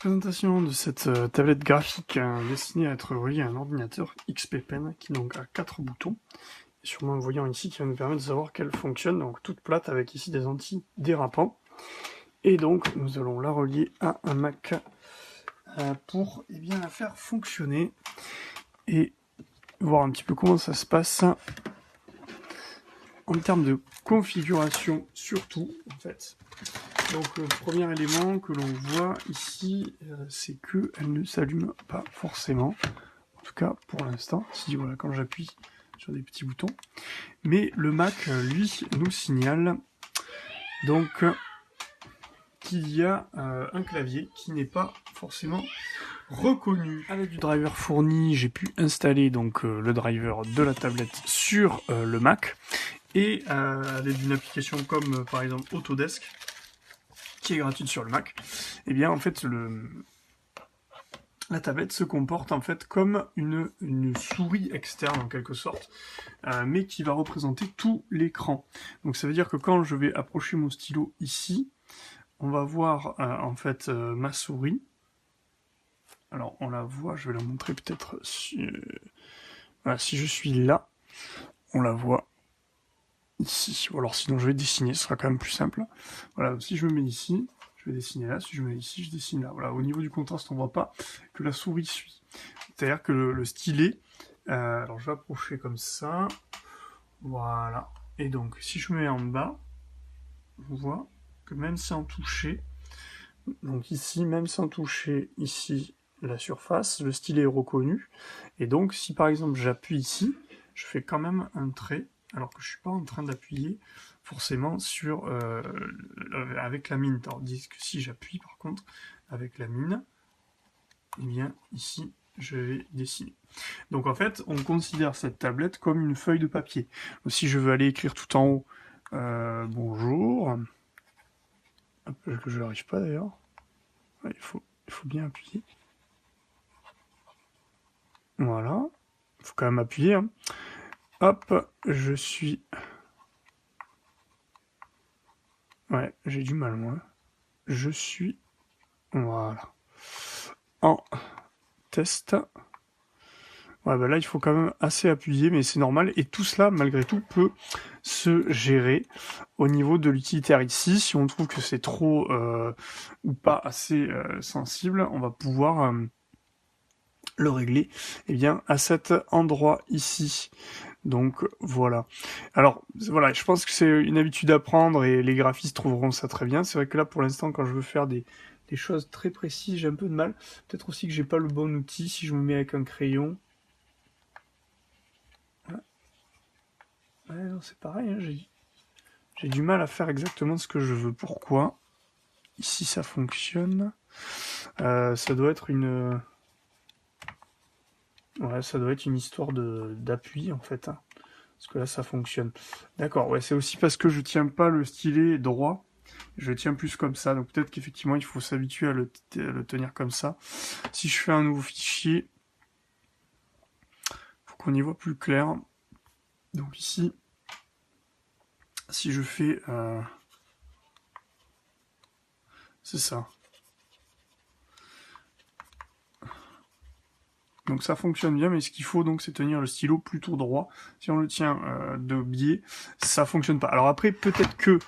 Présentation de cette tablette graphique destinée à être reliée à un ordinateur XP Pen qui donc a 4 boutons. Et sûrement un voyant ici qui va nous permettre de savoir qu'elle fonctionne, donc toute plate avec ici des anti-dérapants. Et donc nous allons la relier à un Mac pour bien la faire fonctionner et voir un petit peu comment ça se passe en termes de configuration surtout en fait. Donc le premier élément que l'on voit ici, c'est qu'elle ne s'allume pas forcément, en tout cas pour l'instant, si voilà, quand j'appuie sur des petits boutons. Mais le Mac, lui, nous signale donc qu'il y a un clavier qui n'est pas forcément reconnu. Avec du driver fourni, j'ai pu installer donc le driver de la tablette sur le Mac, et avec une application comme par exemple Autodesk, qui est gratuite sur le Mac, et bien en fait la tablette se comporte en fait comme une souris externe en quelque sorte, mais qui va représenter tout l'écran. Donc ça veut dire que quand je vais approcher mon stylo ici, on va voir en fait ma souris. Alors on la voit, je vais la montrer peut-être voilà, si je suis là, on la voit ici. Ou alors sinon je vais dessiner, ce sera quand même plus simple. Voilà, si je me mets ici, je vais dessiner là, si je me mets ici, je dessine là. Voilà, au niveau du contraste, on voit pas que la souris suit. C'est-à-dire que le stylet, alors je vais approcher comme ça, voilà. Et donc, si je me mets en bas, on voit que même sans toucher, donc ici, même sans toucher ici la surface, le stylet est reconnu. Et donc, si par exemple j'appuie ici, je fais quand même un trait, alors que je suis pas en train d'appuyer forcément sur avec la mine. Tandis que si j'appuie par contre avec la mine, et bien ici je vais dessiner. Donc en fait, on considère cette tablette comme une feuille de papier. Donc, si je veux aller écrire tout en haut, bonjour, que je n'arrive pas d'ailleurs, il faut bien appuyer. Voilà, il faut quand même appuyer. Hein. Hop, je suis... Ouais, j'ai du mal, moi. Je suis... Voilà. En test. Ouais, bah là, il faut quand même assez appuyer, mais c'est normal. Et tout cela, malgré tout, peut se gérer au niveau de l'utilitaire ici. Si on trouve que c'est trop ou pas assez sensible, on va pouvoir le régler bien, à cet endroit ici. Donc voilà. Alors voilà, je pense que c'est une habitude à prendre et les graphistes trouveront ça très bien. C'est vrai que là, pour l'instant, quand je veux faire des choses très précises, j'ai un peu de mal. Peut-être aussi que j'ai pas le bon outil. Si je me mets avec un crayon... Ouais, non, c'est pareil, hein, j'ai du mal à faire exactement ce que je veux. Pourquoi? Ici, ça fonctionne. Ça doit être une... Ouais, ça doit être une histoire d'appui, en fait. Hein. Parce que là, ça fonctionne. D'accord, ouais, c'est aussi parce que je tiens pas le stylet droit. Je tiens plus comme ça. Donc peut-être qu'effectivement, il faut s'habituer à le tenir comme ça. Si je fais un nouveau fichier, faut qu'on y voit plus clair. Donc ici, si je fais... c'est ça. Donc ça fonctionne bien, mais ce qu'il faut donc c'est tenir le stylo plutôt droit. Si on le tient de biais, ça fonctionne pas. Alors après, peut-être que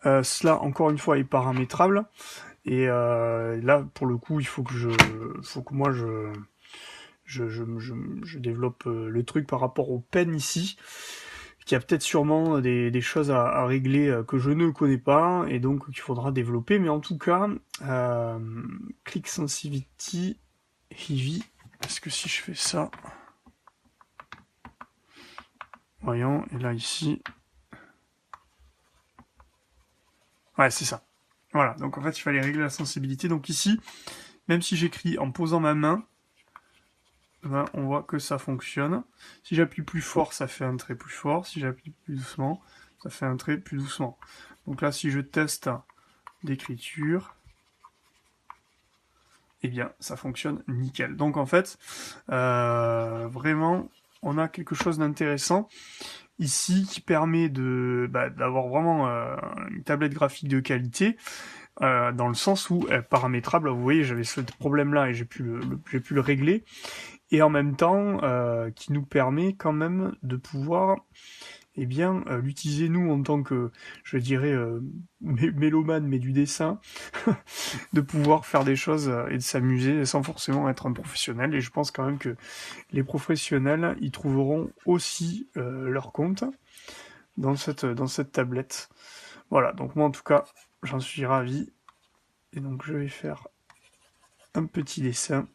cela, encore une fois, est paramétrable. Et là, pour le coup, il faut que moi je développe le truc par rapport au pen ici. Qu'il y a peut-être sûrement des choses à régler que je ne connais pas et donc qu'il faudra développer. Mais en tout cas, Click Sensitivity Heavy. Est-ce que si je fais ça, voyons, et là ici, ouais c'est ça. Voilà, donc en fait il fallait régler la sensibilité. Donc ici, même si j'écris en posant ma main, ben, on voit que ça fonctionne. Si j'appuie plus fort, ça fait un trait plus fort. Si j'appuie plus doucement, ça fait un trait plus doucement. Donc là, si je teste d'écriture, eh bien, ça fonctionne nickel. Donc en fait, vraiment, on a quelque chose d'intéressant ici qui permet d'avoir vraiment une tablette graphique de qualité dans le sens où paramétrable, vous voyez, j'avais ce problème-là et j'ai pu le régler, et en même temps qui nous permet quand même de pouvoir eh bien, l'utiliser nous en tant que, je dirais, mélomane, mais du dessin, de pouvoir faire des choses et de s'amuser sans forcément être un professionnel. Et je pense quand même que les professionnels, ils trouveront aussi leur compte dans cette tablette. Voilà, donc moi en tout cas, j'en suis ravi. Et donc je vais faire un petit dessin,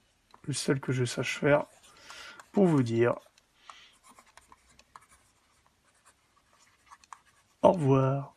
le seul que je sache faire, pour vous dire au revoir.